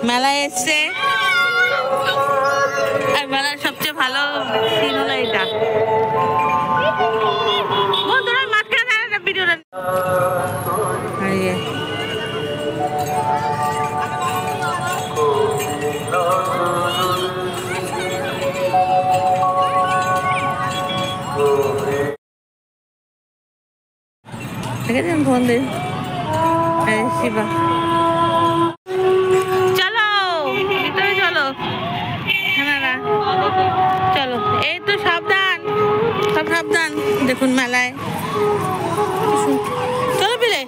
মেলায় এসছে আর মেলার সবচেয়ে ভালো সিন হলো এটা। বন্ধুরা মাঝখানে একটা ভিডিওটা দেখেছেন ফোন দিয়ে শিবা। চলো ভিতরে চলো, হ্যাঁ চলো। এই তো সাবধান, সব সাবধান। দেখুন মেলায় চলো বিলে।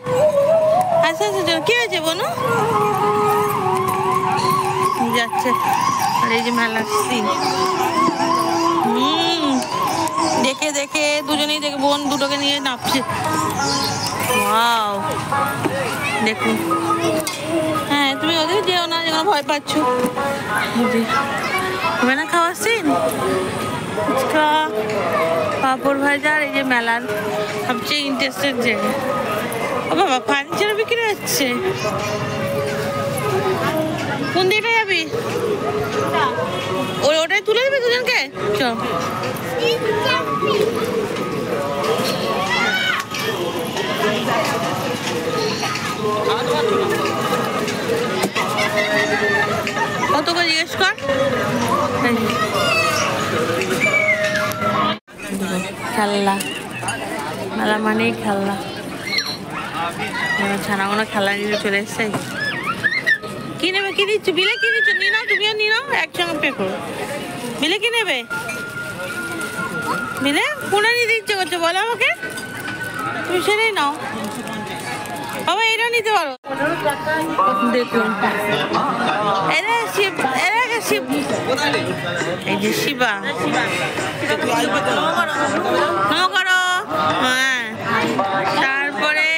আচ্ছা আচ্ছা চলো। কি হয়েছে বনু? যাচ্ছে। আর এই যে মেলার সিন দেখে দেখে দুজনেই দেখে বোন দুটোকে নিয়ে নামছে। ওয়াও দেখুন। হ্যাঁ তুমি ওদের যেও না, যেন ভয় পাচ্ছ। হবে না খাওয়ার সিন। ফুচকা, পাঁপড় ভাজা। আর এই যে মেলার সবচেয়ে ইন্টারেস্টেড জায়গা। ও বাবা ফার্নিচার বিক্রি হচ্ছে। কোন দিকে যাবি? ওটাই তুলে দিবি দুজনকে। চল কত করে জিজ্ঞেস কর। খেলনা, মেলা মানেই খেলনা। ছানাগুলো খেলনা নিয়ে চলে এসছে। কি নেবে? কি দিচ্ছ বিলে? কি দিচ্ছ? নিয়ে নাও, তুমিও নিয়ে নাও, একসঙ্গে পে করো। বিলে কি নেবে? বিলে কোনটা নিতে ইচ্ছে করছো বলো আমাকে, তুমি সেটাই নাও। বাবা এটা নিতে পারো। দেখুন এরা শিব, এরা শিব, এই যে শিবা। নমো করো। হ্যাঁ তারপরে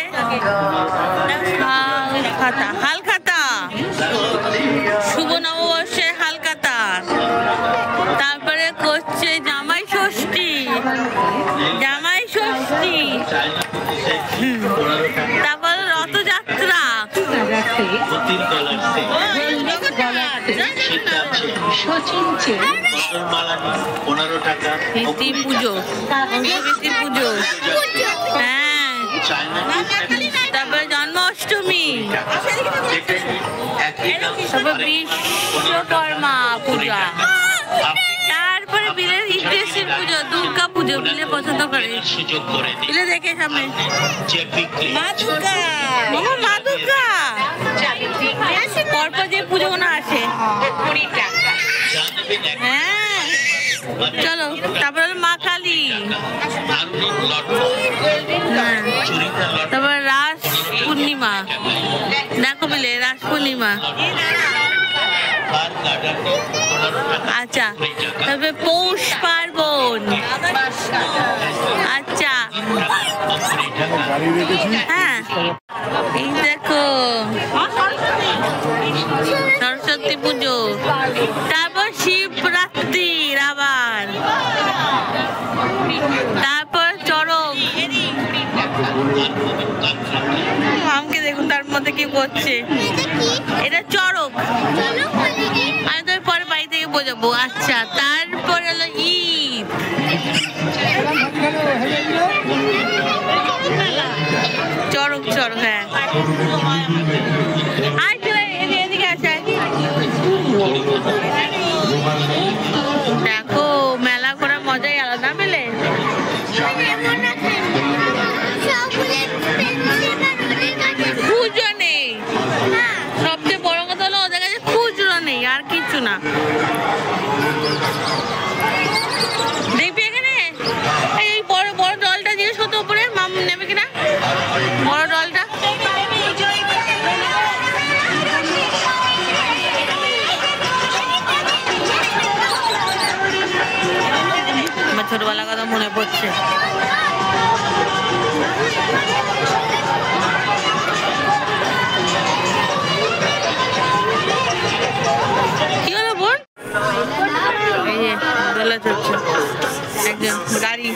হালখাতা, হালখাতা শুভ নববর্ষের হালখাতা। তারপরে করছে জামাই ষষ্ঠী, জামাই ষষ্ঠী। তারপর রথযাত্রা, পিতৃ পুজো, পিতৃ পুজো। হ্যাঁ তারপরে জন্মাষ্টমী, তারপর বিশ্বকর্মা পূজা। তারপরে বিলের ইন্টারেস্টের পুজো দুর্গা পুজো। বিলে পছন্দ করে, বিলে দেখে সামনে মা দুর্গা। মা দুর্গা পরপর যে পুজোগুলো আসে। হ্যাঁ চলো। তারপর মা কালী। হ্যাঁ তারপর রাস পূর্ণিমা। দেখো বিলে রাস পূর্ণিমা। আচ্ছা তবে পৌষ পার্বণ। আচ্ছা হ্যাঁ এই দেখো সরস্বতী পুজো। তারপর শিবরাত্রি আবার। তারপর চড়ক। আমাকে দেখুন তার মধ্যে কি করছে। এটা চড়ক। আমি তো পরে বাড়ি থেকে বোঝাবো। আচ্ছা তারপর হলো ঈদ। চড়ক চড়ক। হ্যাঁ এদিকে আছে। দেখো মেলা করার মজাই আলাদা। মেলে খুচরো নেই। সবচেয়ে বড় কথা হলো ওদের কাছে খুচরো নেই, আর কিছু না। দেখবি এখানে এই বড় বড় ডলটা জিজ্ঞেস করতে উপরে মাম নেবে কিনা, বড় ডলটা। আমার ছোটবেলার কথা মনে পড়ছে। কি হলো বোন? এই যে দোলা চলছে। একজন গাড়ি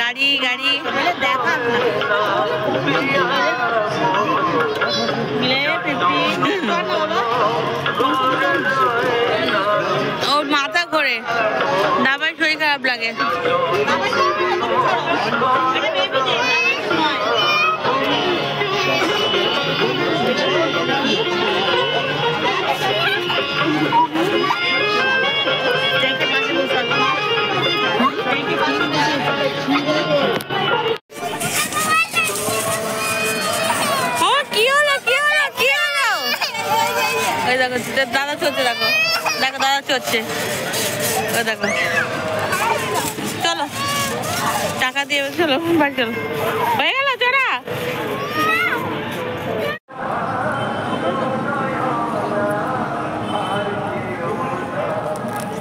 গাড়ি গাড়ি দেখা মিলে লাগে। দাদা চলছে, দেখো দেখো দাদা চলছে, দেখো চলো টাকা দিয়ে চলো বাড়ি চলো, হয়ে গেল চড়া।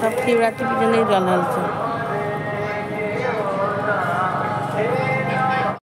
সব শিবরাত্রির পিছনেই জল ঢালছে।